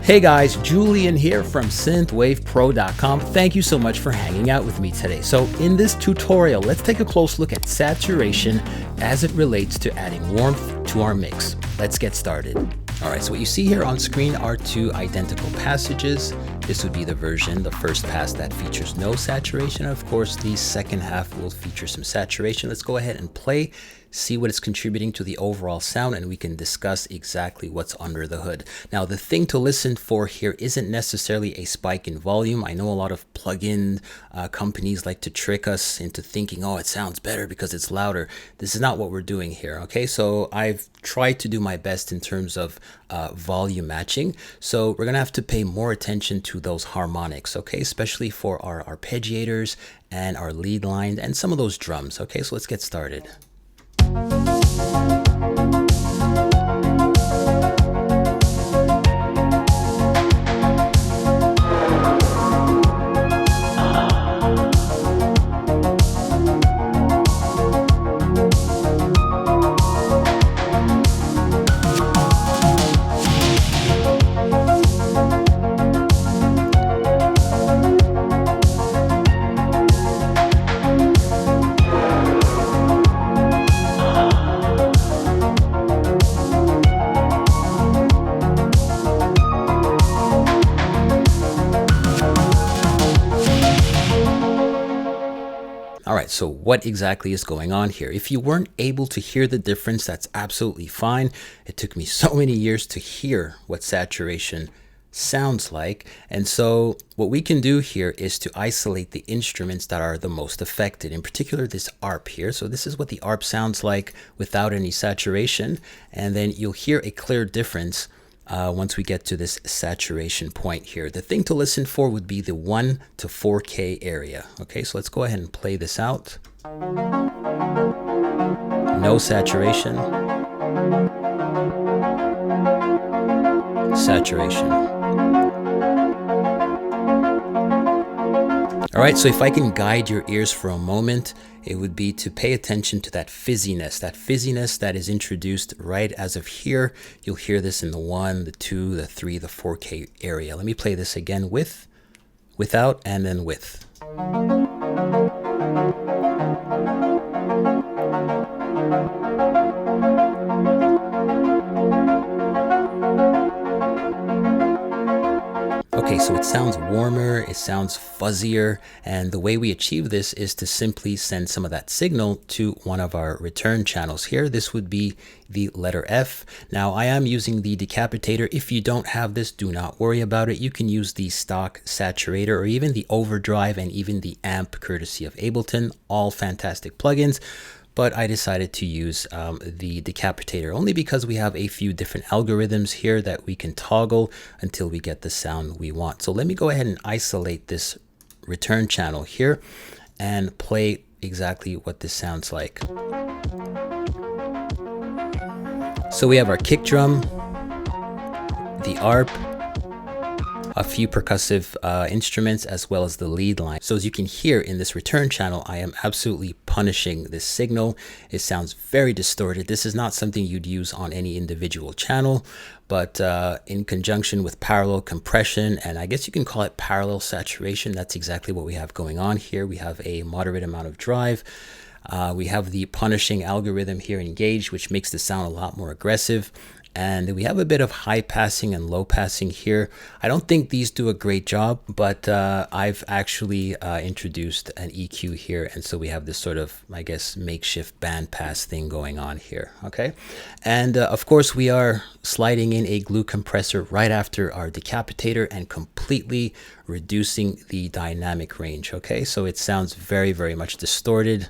Hey guys, Julian here from SynthwavePro.com. Thank you so much for hanging out with me today. So in this tutorial, let's take a close look at saturation as it relates to adding warmth to our mix. Let's get started. All right, so what you see here on screen are two identical passages. This would be the version, the first pass that features no saturation. Of course, the second half will feature some saturation. Let's go ahead and play, see what it's contributing to the overall sound, and we can discuss exactly what's under the hood. Now, the thing to listen for here isn't necessarily a spike in volume. I know a lot of plugin companies like to trick us into thinking, oh, it sounds better because it's louder. This is not what we're doing here, okay? So I've tried to do my best in terms of volume matching. So we're gonna have to pay more attention to those harmonics, okay? Especially for our arpeggiators and our lead line and some of those drums, okay? So let's get started. All right, so what exactly is going on here? If you weren't able to hear the difference, that's absolutely fine. It took me so many years to hear what saturation sounds like. And so what we can do here is to isolate the instruments that are the most affected, in particular this ARP here. So this is what the ARP sounds like without any saturation. And then you'll hear a clear difference once we get to this saturation point here. The thing to listen for would be the 1 to 4K area. Okay, so let's go ahead and play this out. No saturation. Saturation. All right, so if I can guide your ears for a moment, it would be to pay attention to that fizziness that is introduced right as of here. You'll hear this in the 1, the 2, the 3, the 4K area. Let me play this again with, without, and then with. Okay, so it sounds warmer, it sounds fuzzier, and the way we achieve this is to simply send some of that signal to one of our return channels here. This would be the letter F. Now, I am using the decapitator. If you don't have this, do not worry about it. You can use the stock saturator or even the overdrive and even the amp courtesy of Ableton, all fantastic plugins. But I decided to use the decapitator only because we have a few different algorithms here that we can toggle until we get the sound we want. So let me go ahead and isolate this return channel here and play exactly what this sounds like. So we have our kick drum, the ARP, a few percussive instruments, as well as the lead line. So as you can hear in this return channel, I am absolutely punishing this signal. It sounds very distorted. This is not something you'd use on any individual channel, but in conjunction with parallel compression, and I guess you can call it parallel saturation, that's exactly what we have going on here. We have a moderate amount of drive. We have the punishing algorithm here engaged, which makes the sound a lot more aggressive. And we have a bit of high passing and low passing here. I don't think these do a great job, but I've actually introduced an EQ here. And so we have this sort of, I guess, makeshift band pass thing going on here, okay? And of course, we are sliding in a glue compressor right after our decapitator and completely reducing the dynamic range, okay? So it sounds very, very much distorted.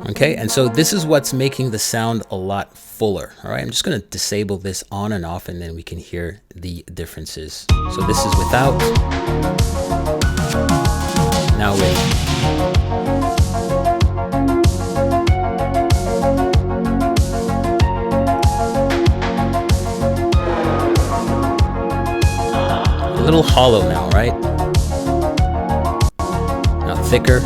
Okay, and so this is what's making the sound a lot fuller. All right, I'm just going to disable this on and off, and then we can hear the differences. So this is without, now with. A little hollow now, right? Now thicker.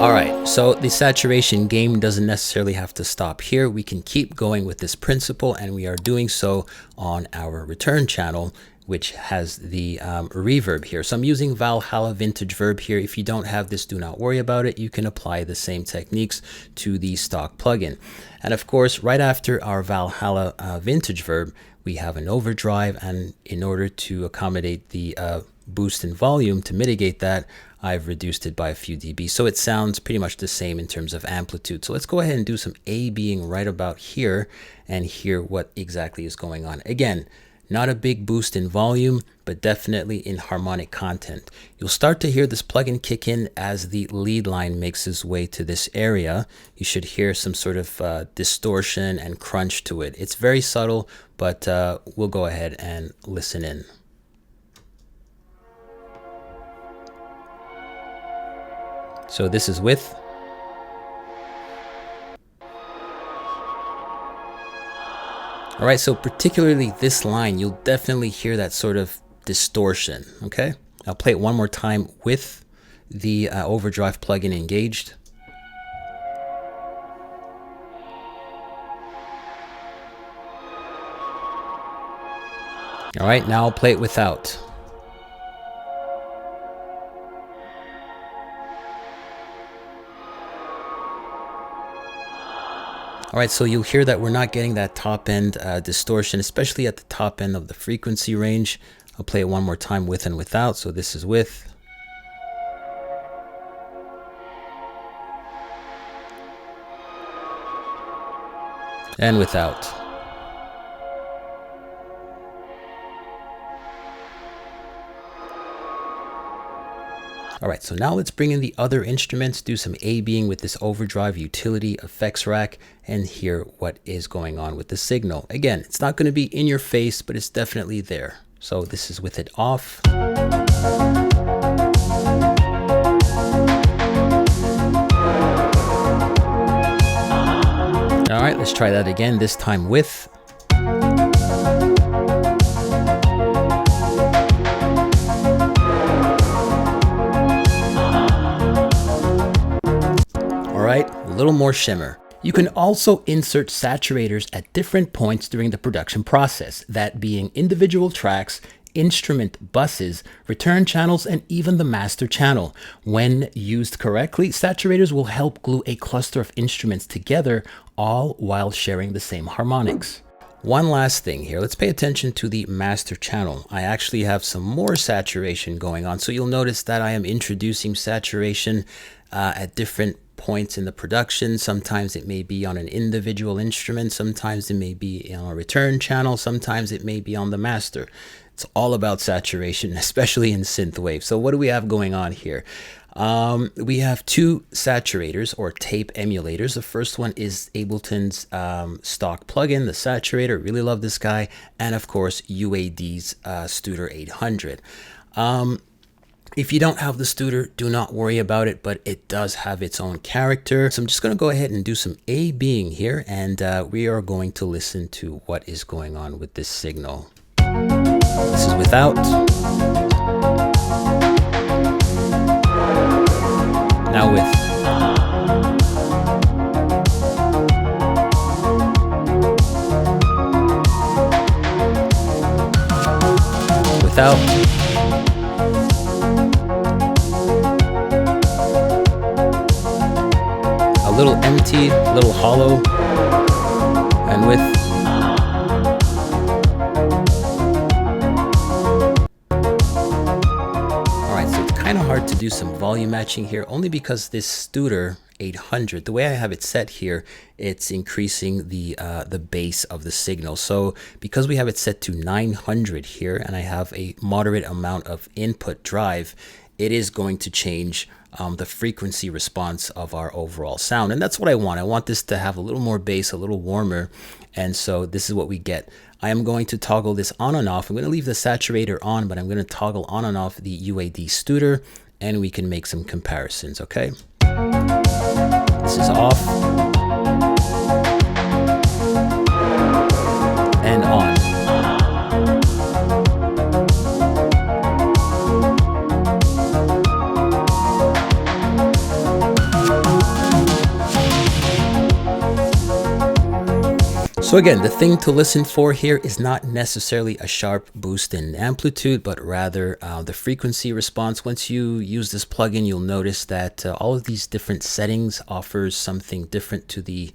All right, so the saturation game doesn't necessarily have to stop here. We can keep going with this principle, and we are doing so on our return channel, which has the reverb here. So I'm using Valhalla Vintage Verb here. If you don't have this, do not worry about it. You can apply the same techniques to the stock plugin. And of course, right after our Valhalla Vintage Verb, we have an overdrive, and in order to accommodate the boost in volume, to mitigate that, I've reduced it by a few dB. So it sounds pretty much the same in terms of amplitude. So let's go ahead and do some A-Bing right about here and hear what exactly is going on. Again, not a big boost in volume, but definitely in harmonic content. You'll start to hear this plugin kick in as the lead line makes its way to this area. You should hear some sort of distortion and crunch to it. It's very subtle, but we'll go ahead and listen in. So this is with. All right, so particularly this line, you'll definitely hear that sort of distortion, okay? I'll play it one more time with the overdrive plugin engaged. All right, now I'll play it without. All right, so you'll hear that we're not getting that top end distortion, especially at the top end of the frequency range. I'll play it one more time with and without. So this is with. And without. All right, so now let's bring in the other instruments, do some A-Bing with this overdrive utility effects rack, and hear what is going on with the signal. Again, it's not going to be in your face, but it's definitely there. So this is with it off. All right, let's try that again, this time with. A little more shimmer. You can also insert saturators at different points during the production process, that being individual tracks, instrument buses, return channels, and even the master channel. When used correctly, saturators will help glue a cluster of instruments together, all while sharing the same harmonics. One last thing here, let's pay attention to the master channel. I actually have some more saturation going on, so you'll notice that I am introducing saturation at different points in the production. Sometimes it may be on an individual instrument, sometimes it may be on a return channel, sometimes it may be on the master. It's all about saturation, especially in Synthwave. So what do we have going on here? We have two saturators or tape emulators. The first one is Ableton's stock plugin, the Saturator. Really love this guy. And of course, UAD's Studer 800. If you don't have the Studer, do not worry about it, but it does have its own character. So I'm just going to go ahead and do some A-Bing here, and we are going to listen to what is going on with this signal. This is without. Now with. Without. A little empty, a little hollow, and with. All right, so it's kind of hard to do some volume matching here, only because this Studer 800, the way I have it set here, it's increasing the bass of the signal. So because we have it set to 900 here, and I have a moderate amount of input drive, it is going to change the frequency response of our overall sound. And that's what I want. I want this to have a little more bass, a little warmer. And so this is what we get. I am going to toggle this on and off. I'm going to leave the saturator on, but I'm going to toggle on and off the UAD Studer, and we can make some comparisons, okay? This is off. And on. So again, the thing to listen for here is not necessarily a sharp boost in amplitude, but rather the frequency response. Once you use this plugin, you'll notice that all of these different settings offers something different to the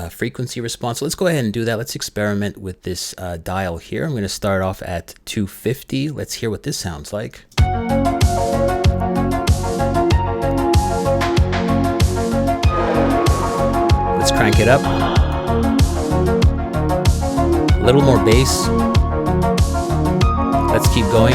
frequency response. So let's go ahead and do that. Let's experiment with this dial here. I'm going to start off at 250. Let's hear what this sounds like. Let's crank it up. A little more bass. Let's keep going.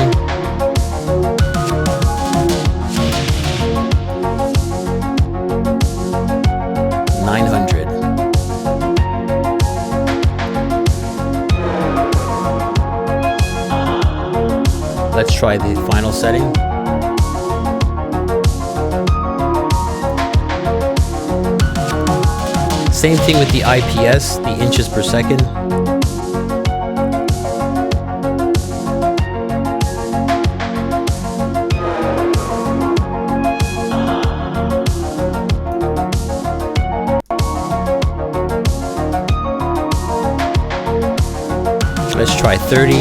$900. Let's try the final setting. Same thing with the IPS, the inches per second. Let's try 30.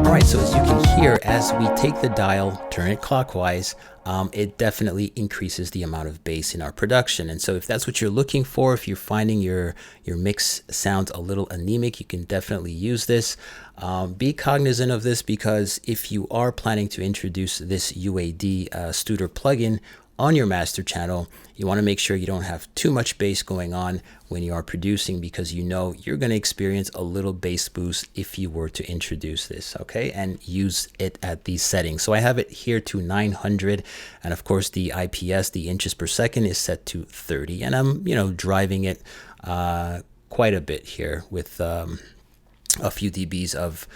Alright, so as you can hear, as we take the dial, turn it clockwise, it definitely increases the amount of bass in our production. And so if that's what you're looking for, if you're finding your mix sounds a little anemic, you can definitely use this. Be cognizant of this, because if you are planning to introduce this UAD Studer plugin on your master channel, you want to make sure you don't have too much bass going on when you are producing, because you know you're going to experience a little bass boost if you were to introduce this, okay, and use it at these settings. So I have it here to 900, and of course the IPS, the inches per second, is set to 30, and I'm driving it quite a bit here with a few dBs of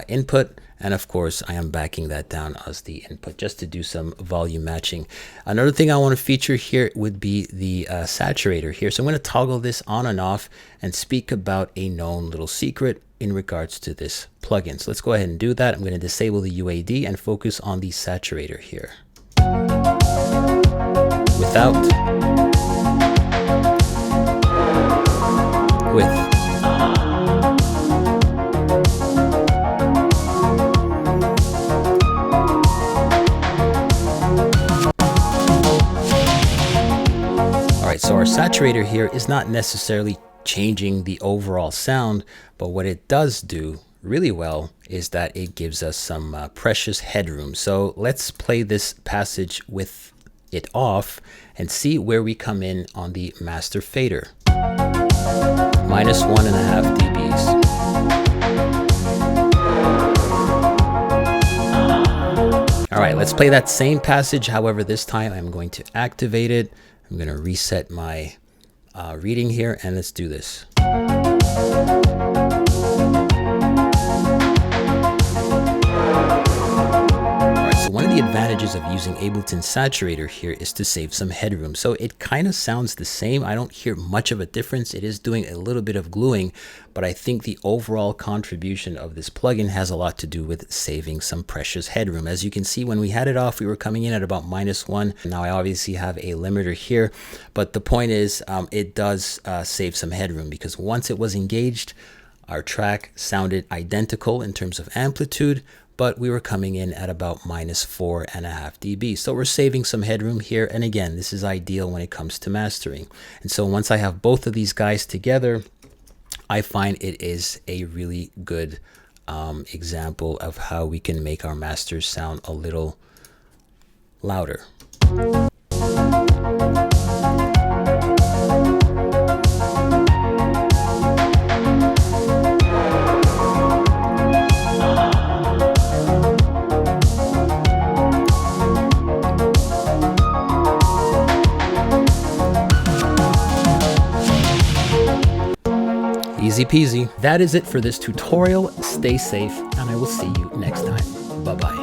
input, and of course I am backing that down as the input just to do some volume matching. Another thing I want to feature here would be the saturator here. So I'm going to toggle this on and off and speak about a known little secret in regards to this plugin. So let's go ahead and do that. I'm going to disable the UAD and focus on the saturator here. Without, with. So our saturator here is not necessarily changing the overall sound, but what it does do really well is that it gives us some precious headroom. So let's play this passage with it off and see where we come in on the master fader. -1.5 dBs. All right, let's play that same passage. However, this time I'm going to activate it. I'm going to reset my reading here, and let's do this. So one of the advantages of using Ableton Saturator here is to save some headroom. So it kind of sounds the same. I don't hear much of a difference. It is doing a little bit of gluing, but I think the overall contribution of this plugin has a lot to do with saving some precious headroom. As you can see, when we had it off, we were coming in at about -1. Now I obviously have a limiter here, but the point is it does save some headroom, because once it was engaged, our track sounded identical in terms of amplitude, but we were coming in at about -4.5 dB. So we're saving some headroom here. And again, this is ideal when it comes to mastering. And so once I have both of these guys together, I find it is a really good example of how we can make our masters sound a little louder. Easy peasy. That is it for this tutorial. Stay safe, and I will see you next time. Bye-bye.